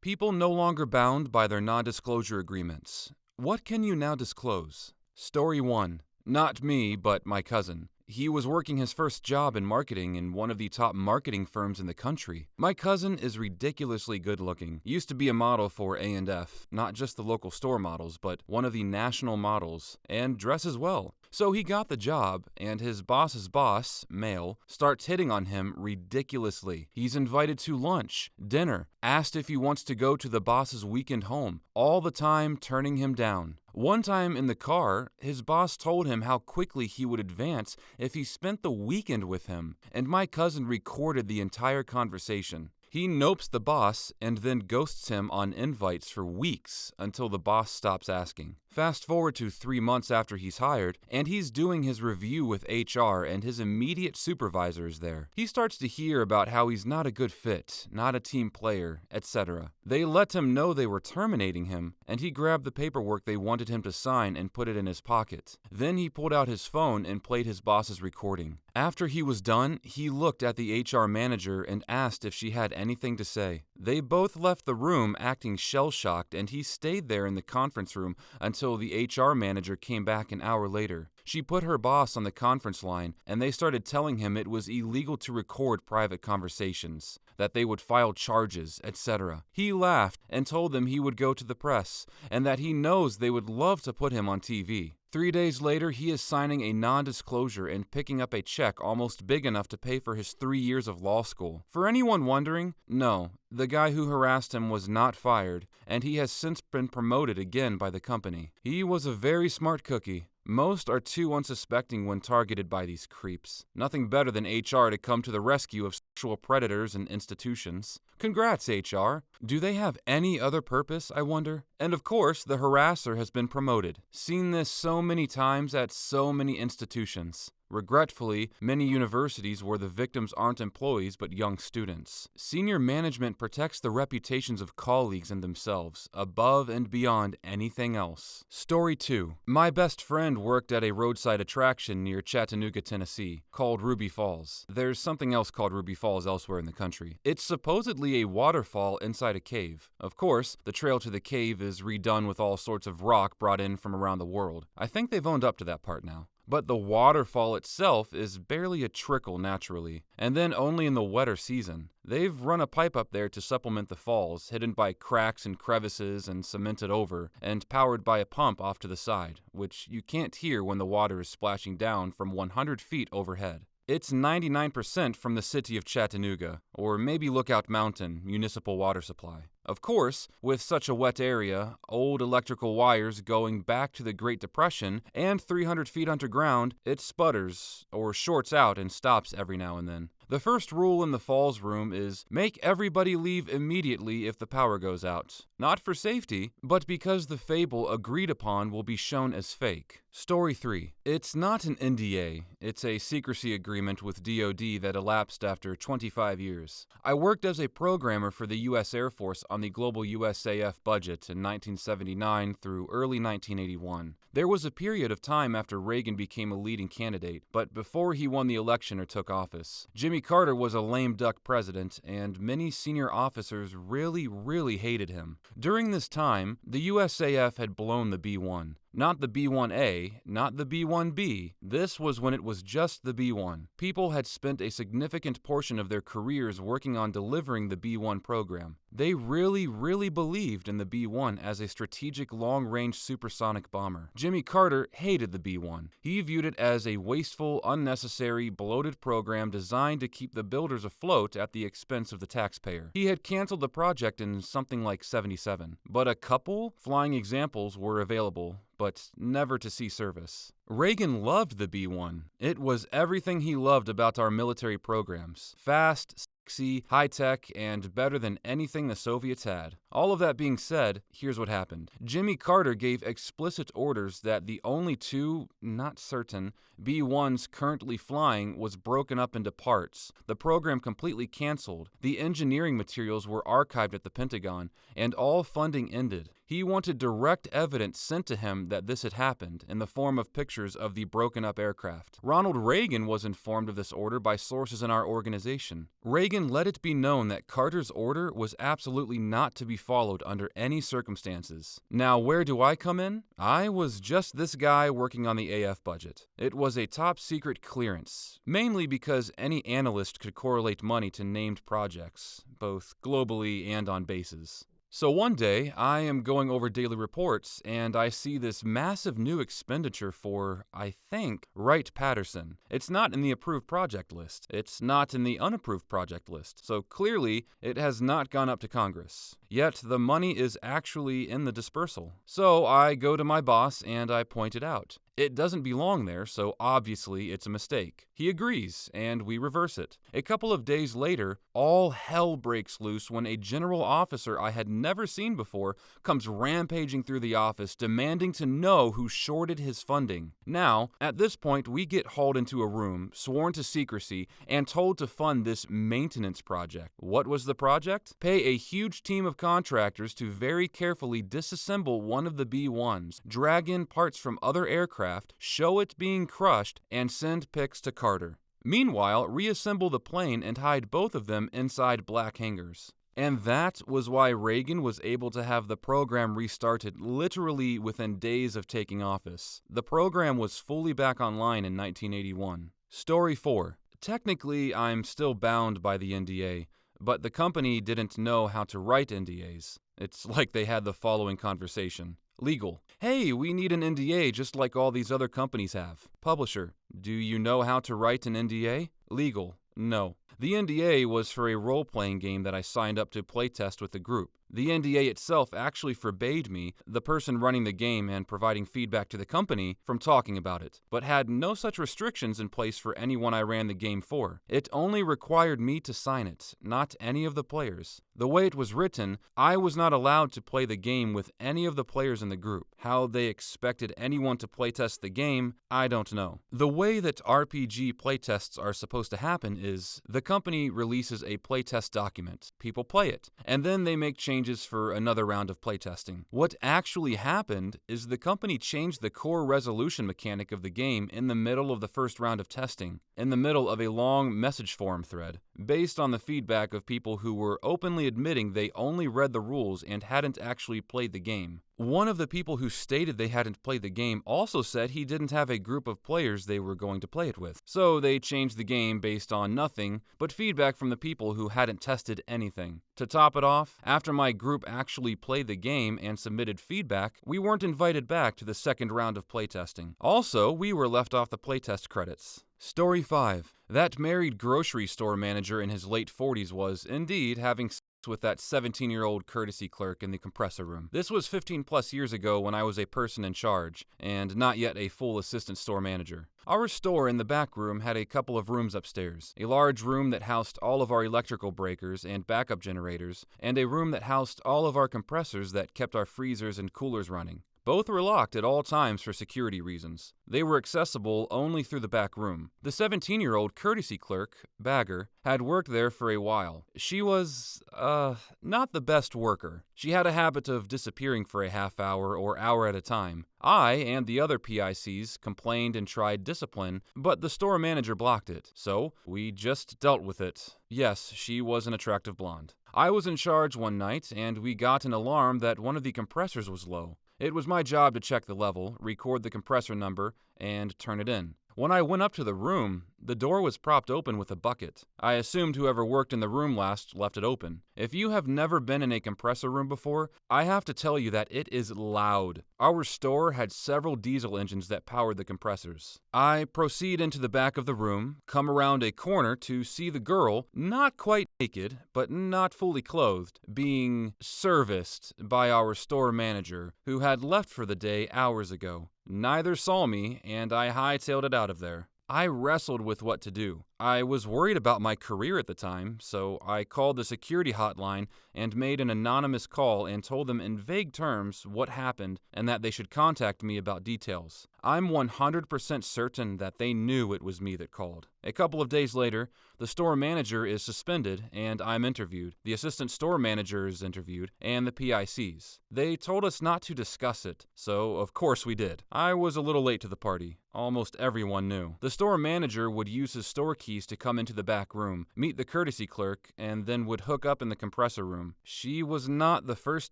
People no longer bound by their non-disclosure agreements. What can you now disclose? Story 1. Not me, but my cousin. He was working his first job in marketing in one of the top marketing firms in the country. My cousin is ridiculously good looking. Used to be a model for A&F, not just the local store models, but one of the national models, and dresses well. So he got the job, and his boss's boss, male, starts hitting on him ridiculously. He's invited to lunch, dinner, asked if he wants to go to the boss's weekend home, all the time turning him down. One time in the car, his boss told him how quickly he would advance if he spent the weekend with him, and my cousin recorded the entire conversation. He nopes the boss and then ghosts him on invites for weeks until the boss stops asking. Fast forward to 3 months after he's hired, and he's doing his review with HR and his immediate supervisor is there. He starts to hear about how he's not a good fit, not a team player, etc. They let him know they were terminating him, and he grabbed the paperwork they wanted him to sign and put it in his pocket. Then he pulled out his phone and played his boss's recording. After he was done, he looked at the HR manager and asked if she had anything to say. They both left the room acting shell-shocked, and he stayed there in the conference room until the HR manager came back an hour later. She put her boss on the conference line, and they started telling him it was illegal to record private conversations, that they would file charges, etc. He laughed and told them he would go to the press, and that he knows they would love to put him on TV. 3 days later, he is signing a non-disclosure and picking up a check almost big enough to pay for his 3 years of law school. For anyone wondering, no, the guy who harassed him was not fired, and he has since been promoted again by the company. He was a very smart cookie. Most are too unsuspecting when targeted by these creeps. Nothing better than HR to come to the rescue of sexual predators and institutions. Congrats, HR. Do they have any other purpose, I wonder? And of course, the harasser has been promoted. Seen this so many times at so many institutions. Regretfully, many universities where the victims aren't employees but young students. Senior management protects the reputations of colleagues and themselves, above and beyond anything else. Story 2. My best friend worked at a roadside attraction near Chattanooga, Tennessee, called Ruby Falls. There's something else called Ruby Falls elsewhere in the country. It's supposedly a waterfall inside a cave. Of course, the trail to the cave is redone with all sorts of rock brought in from around the world. I think they've owned up to that part now. But the waterfall itself is barely a trickle naturally, and then only in the wetter season. They've run a pipe up there to supplement the falls, hidden by cracks and crevices and cemented over, and powered by a pump off to the side, which you can't hear when the water is splashing down from 100 feet overhead. It's 99% from the city of Chattanooga, or maybe Lookout Mountain municipal water supply. Of course, with such a wet area, old electrical wires going back to the Great Depression, and 300 feet underground, it sputters, or shorts out and stops every now and then. The first rule in the falls room is make everybody leave immediately if the power goes out. Not for safety, but because the fable agreed upon will be shown as fake. Story 3. It's not an NDA, it's a secrecy agreement with DoD that elapsed after 25 years. I worked as a programmer for the U.S. Air Force on the global USAF budget in 1979 through early 1981. There was a period of time after Reagan became a leading candidate, but before he won the election or took office. Jimmy Carter was a lame duck president, and many senior officers really hated him. During this time, the USAF had blown the B-1. Not the B-1A, not the B-1B. This was when it was just the B-1. People had spent a significant portion of their careers working on delivering the B-1 program. They really believed in the B-1 as a strategic long-range supersonic bomber. Jimmy Carter hated the B-1. He viewed it as a wasteful, unnecessary, bloated program designed to keep the builders afloat at the expense of the taxpayer. He had canceled the project in something like 77, but a couple flying examples were available, but never to see service. Reagan loved the B-1. It was everything he loved about our military programs. Fast, sexy, high-tech, and better than anything the Soviets had. All of that being said, here's what happened. Jimmy Carter gave explicit orders that the only two, not certain, B-1s currently flying was broken up into parts. The program completely canceled. The engineering materials were archived at the Pentagon, and all funding ended. He He wanted direct evidence sent to him that this had happened in the form of pictures of the broken up aircraft. Ronald Reagan was informed of this order by sources in our organization. Reagan let it be known that Carter's order was absolutely not to be followed under any circumstances. Now, where do I come in? I was just this guy working on the AF budget. It was a top secret clearance, mainly because any analyst could correlate money to named projects, both globally and on bases. So one day, I am going over daily reports, and I see this massive new expenditure for, I think, Wright-Patterson. It's not in the approved project list. It's not in the unapproved project list. So clearly, it has not gone up to Congress. Yet the money is actually in the dispersal. So I go to my boss and I point it out. It doesn't belong there, so obviously it's a mistake. He agrees, and we reverse it. A couple of days later, all hell breaks loose when a general officer I had never seen before comes rampaging through the office demanding to know who shorted his funding. Now, at this point, we get hauled into a room, sworn to secrecy, and told to fund this maintenance project. What was the project? Pay a huge team of contractors to very carefully disassemble one of the B-1s, drag in parts from other aircraft, show it being crushed, and send pics to Carter. Meanwhile, reassemble the plane and hide both of them inside black hangars. And that was why Reagan was able to have the program restarted literally within days of taking office. The program was fully back online in 1981. Story 4. Technically, I'm still bound by the NDA, but the company didn't know how to write NDAs. It's like they had the following conversation. Legal. Hey, we need an NDA just like all these other companies have. Publisher. Do you know how to write an NDA? Legal. No. The NDA was for a role-playing game that I signed up to playtest with the group. The NDA itself actually forbade me, the person running the game and providing feedback to the company, from talking about it, but had no such restrictions in place for anyone I ran the game for. It only required me to sign it, not any of the players. The way it was written, I was not allowed to play the game with any of the players in the group. How they expected anyone to playtest the game, I don't know. The way that RPG playtests are supposed to happen is, the company releases a playtest document, people play it, and then they make changes for another round of playtesting. What actually happened is the company changed the core resolution mechanic of the game in the middle of the first round of testing, in the middle of a long message forum thread, based on the feedback of people who were openly admitting they only read the rules and hadn't actually played the game. One of the people who stated they hadn't played the game also said he didn't have a group of players they were going to play it with. So they changed the game based on nothing but feedback from the people who hadn't tested anything. To top it off, after my group actually played the game and submitted feedback, we weren't invited back to the second round of playtesting. Also, we were left off the playtest credits. Story 5. That married grocery store manager in his late 40s was, indeed, having sex with that 17-year-old courtesy clerk in the compressor room. This was 15 plus years ago when I was a person in charge, and not yet a full assistant store manager. Our store in the back room had a couple of rooms upstairs, a large room that housed all of our electrical breakers and backup generators, and a room that housed all of our compressors that kept our freezers and coolers running. Both were locked at all times for security reasons. They were accessible only through the back room. The 17-year-old courtesy clerk, Bagger, had worked there for a while. She was, not the best worker. She had a habit of disappearing for a half hour or hour at a time. I and the other PICs complained and tried discipline, but the store manager blocked it, so we just dealt with it. Yes, she was an attractive blonde. I was in charge one night, and we got an alarm that one of the compressors was low. It was my job to check the level, record the compressor number, and turn it in. When I went up to the room, the door was propped open with a bucket. I assumed whoever worked in the room last left it open. If you have never been in a compressor room before, I have to tell you that it is loud. Our store had several diesel engines that powered the compressors. I proceed into the back of the room, come around a corner to see the girl, not quite naked, but not fully clothed, being serviced by our store manager, who had left for the day hours ago. Neither saw me, and I hightailed it out of there. I wrestled with what to do. I was worried about my career at the time, so I called the security hotline and made an anonymous call and told them in vague terms what happened and that they should contact me about details. I'm 100% certain that they knew it was me that called. A couple of days later, the store manager is suspended and I'm interviewed. The assistant store manager is interviewed and the PICs. They told us not to discuss it, so of course we did. I was a little late to the party. Almost everyone knew. The store manager would use his store keys to come into the back room, meet the courtesy clerk, and then would hook up in the compressor room. She was not the first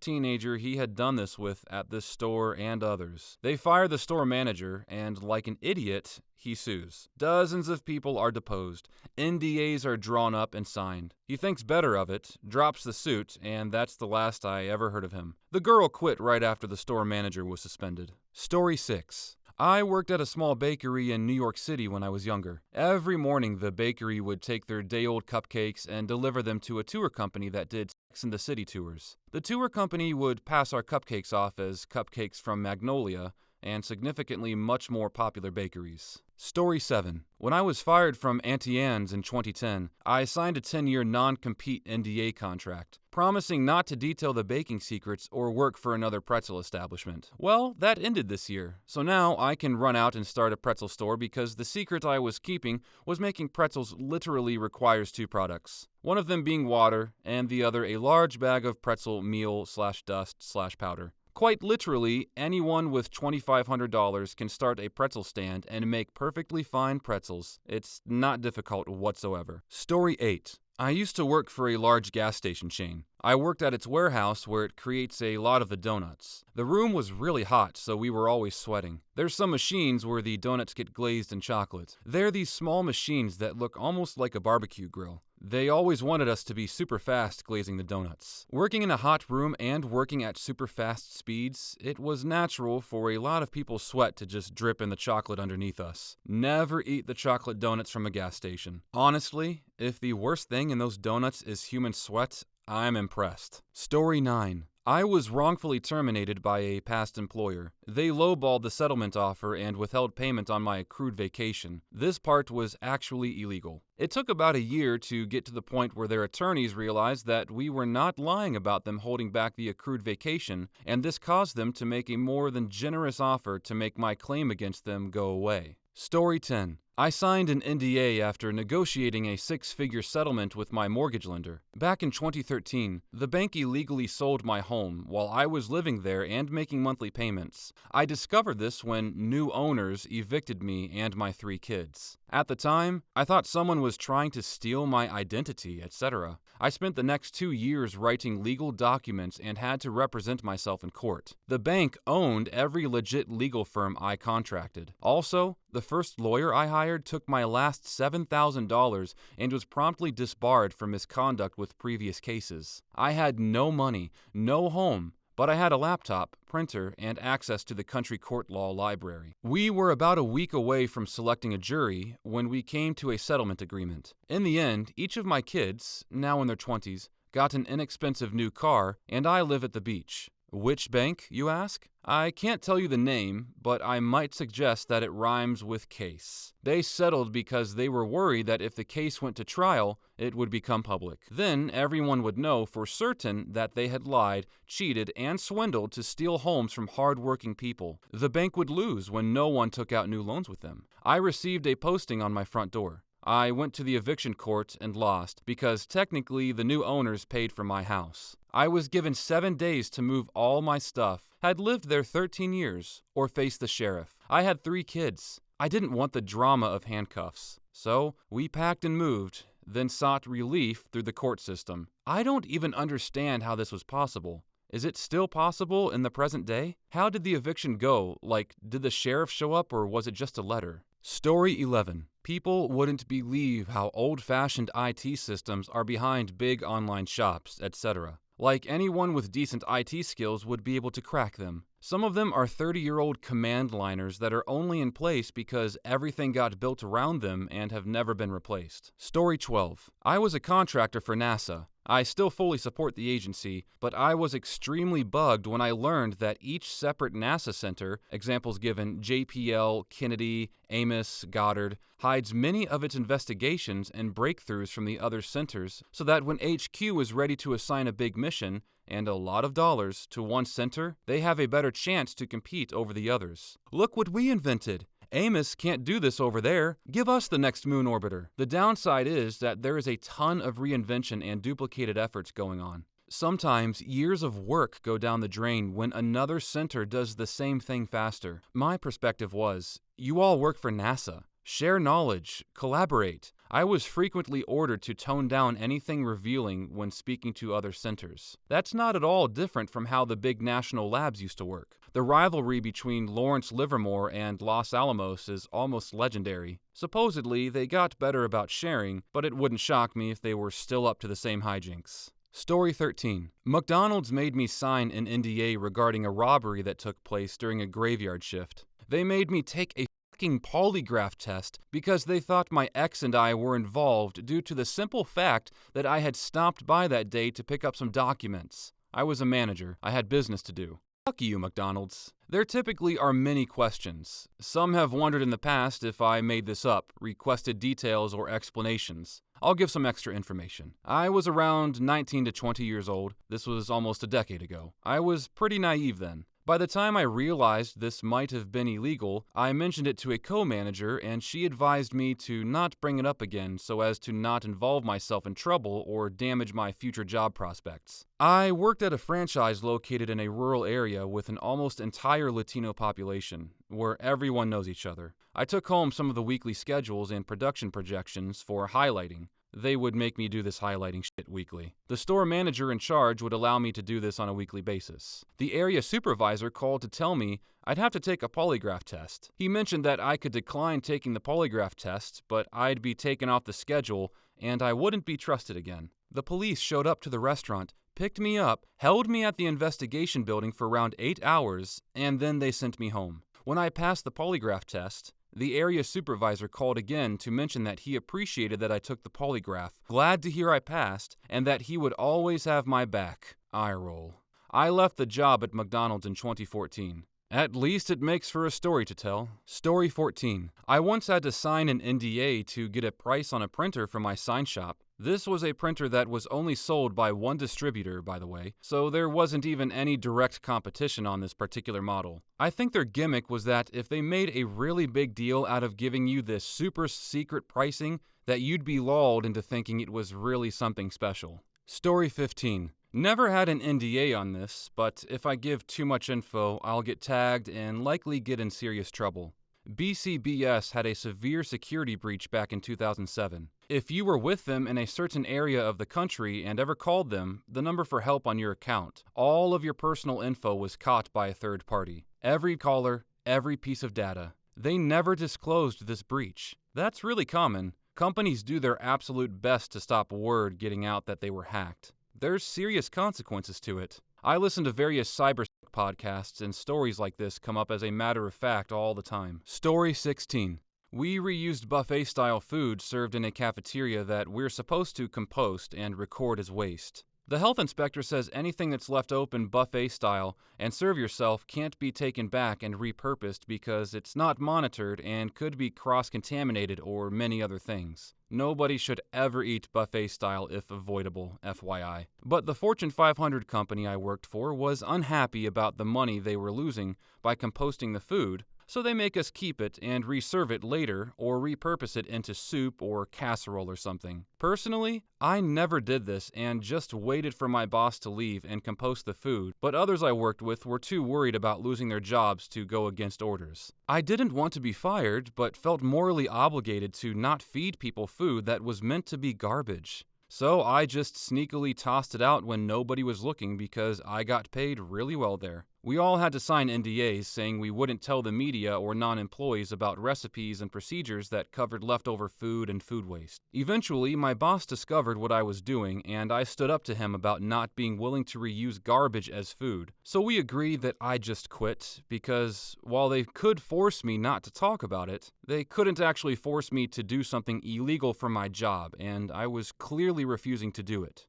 teenager he had done this with at this store and others. They fire the store manager, and like an idiot, he sues. Dozens of people are deposed. NDAs are drawn up and signed. He thinks better of it, drops the suit, and that's the last I ever heard of him. The girl quit right after the store manager was suspended. Story 6. I worked at a small bakery in New York City when I was younger. Every morning, the bakery would take their day-old cupcakes and deliver them to a tour company that did Sex and the City tours. The tour company would pass our cupcakes off as cupcakes from Magnolia and significantly much more popular bakeries. Story 7. When I was fired from Auntie Anne's in 2010, I signed a 10-year non-compete NDA contract, promising not to detail the baking secrets or work for another pretzel establishment. Well, that ended this year, so now I can run out and start a pretzel store because the secret I was keeping was making pretzels literally requires 2 products. One of them being water, and the other a large bag of pretzel meal/dust/powder. Quite literally, anyone with $2,500 can start a pretzel stand and make perfectly fine pretzels. It's not difficult whatsoever. Story 8. I used to work for a large gas station chain. I worked at its warehouse where it creates a lot of the donuts. The room was really hot, so we were always sweating. There's some machines where the donuts get glazed in chocolate. They're these small machines that look almost like a barbecue grill. They always wanted us to be super fast glazing the donuts. Working in a hot room and working at super fast speeds, it was natural for a lot of people's sweat to just drip in the chocolate underneath us. Never eat the chocolate donuts from a gas station. Honestly, if the worst thing in those donuts is human sweat, I'm impressed. Story 9. I was wrongfully terminated by a past employer. They lowballed the settlement offer and withheld payment on my accrued vacation. This part was actually illegal. It took about a year to get to the point where their attorneys realized that we were not lying about them holding back the accrued vacation, and this caused them to make a more than generous offer to make my claim against them go away. Story 10. I signed an NDA after negotiating a 6-figure settlement with my mortgage lender. Back in 2013, the bank illegally sold my home while I was living there and making monthly payments. I discovered this when new owners evicted me and my 3 kids. At the time, I thought someone was trying to steal my identity, etc. I spent the next 2 years writing legal documents and had to represent myself in court. The bank owned every legit legal firm I contracted. Also, the first lawyer I hired took my last $7,000 and was promptly disbarred for misconduct with previous cases. I had no money, no home, but I had a laptop, printer, and access to the country court law library. We were about a week away from selecting a jury when we came to a settlement agreement. In the end, each of my kids, now in their 20s, got an inexpensive new car, and I live at the beach. Which bank, you ask? I can't tell you the name, but I might suggest that it rhymes with case. They settled because they were worried that if the case went to trial, it would become public. Then everyone would know for certain that they had lied, cheated, and swindled to steal homes from hard-working people. The bank would lose when no one took out new loans with them. I received a posting on my front door. I went to the eviction court and lost because technically the new owners paid for my house. I was given 7 days to move all my stuff, had lived there 13 years, or face the sheriff. I had 3 kids. I didn't want the drama of handcuffs. So we packed and moved, then sought relief through the court system. I don't even understand how this was possible. Is it still possible in the present day? How did the eviction go? Like, did the sheriff show up or was it just a letter? Story 11. People wouldn't believe how old-fashioned IT systems are behind big online shops, etc. Like anyone with decent IT skills would be able to crack them. Some of them are 30-year-old command liners that are only in place because everything got built around them and have never been replaced. Story 12. I was a contractor for NASA. I still fully support the agency, but I was extremely bugged when I learned that each separate NASA center, examples given JPL, Kennedy, Amos, Goddard, hides many of its investigations and breakthroughs from the other centers so that when HQ is ready to assign a big mission, and a lot of dollars, to one center, they have a better chance to compete over the others. Look what we invented! Amos can't do this over there. Give us the next moon orbiter. The downside is that there is a ton of reinvention and duplicated efforts going on. Sometimes years of work go down the drain when another center does the same thing faster. My perspective was, you all work for NASA. Share knowledge, collaborate. I was frequently ordered to tone down anything revealing when speaking to other centers. That's not at all different from how the big national labs used to work. The rivalry between Lawrence Livermore and Los Alamos is almost legendary. Supposedly, they got better about sharing, but it wouldn't shock me if they were still up to the same hijinks. Story 13. McDonald's made me sign an NDA regarding a robbery that took place during a graveyard shift. They made me take a polygraph test because they thought my ex and I were involved due to the simple fact that I had stopped by that day to pick up some documents. I was a manager. I had business to do. Fuck you, McDonald's. There typically are many questions. Some have wondered in the past if I made this up, requested details or explanations. I'll give some extra information. I was around 19 to 20 years old. This was almost a decade ago. I was pretty naive then. By the time I realized this might have been illegal, I mentioned it to a co-manager and she advised me to not bring it up again so as to not involve myself in trouble or damage my future job prospects. I worked at a franchise located in a rural area with an almost entire Latino population, where everyone knows each other. I took home some of the weekly schedules and production projections for highlighting. They would make me do this highlighting shit weekly. The store manager in charge would allow me to do this on a weekly basis. The area supervisor called to tell me I'd have to take a polygraph test. He mentioned that I could decline taking the polygraph test, but I'd be taken off the schedule and I wouldn't be trusted again. The police showed up to the restaurant, picked me up, held me at the investigation building for around 8 hours, and then they sent me home. When I passed the polygraph test, the area supervisor called again to mention that he appreciated that I took the polygraph, glad to hear I passed, and that he would always have my back. Eye roll. I left the job at McDonald's in 2014. At least it makes for a story to tell. Story 14. I once had to sign an NDA to get a price on a printer from my sign shop. This was a printer that was only sold by one distributor, by the way, so there wasn't even any direct competition on this particular model. I think their gimmick was that if they made a really big deal out of giving you this super secret pricing, that you'd be lulled into thinking it was really something special. Story 15. Never had an NDA on this, but if I give too much info, I'll get tagged and likely get in serious trouble. BCBS had a severe security breach back in 2007. If you were with them in a certain area of the country and ever called them, the number for help on your account, all of your personal info was caught by a third party. Every caller, every piece of data. They never disclosed this breach. That's really common. Companies do their absolute best to stop word getting out that they were hacked. There's serious consequences to it. I listen to various cyber podcasts and stories like this come up as a matter of fact all the time. Story 16. We reused buffet-style food served in a cafeteria that we're supposed to compost and record as waste. The health inspector says anything that's left open buffet-style and serve yourself can't be taken back and repurposed because it's not monitored and could be cross-contaminated or many other things. Nobody should ever eat buffet-style if avoidable, FYI. But the Fortune 500 company I worked for was unhappy about the money they were losing by composting the food, so they make us keep it and reserve it later or repurpose it into soup or casserole or something. Personally, I never did this and just waited for my boss to leave and compost the food, but others I worked with were too worried about losing their jobs to go against orders. I didn't want to be fired, but felt morally obligated to not feed people food that was meant to be garbage. So I just sneakily tossed it out when nobody was looking because I got paid really well there. We all had to sign NDAs saying we wouldn't tell the media or non-employees about recipes and procedures that covered leftover food and food waste. Eventually, my boss discovered what I was doing, and I stood up to him about not being willing to reuse garbage as food. So we agreed that I just quit, because while they could force me not to talk about it, they couldn't actually force me to do something illegal for my job, and I was clearly refusing to do it.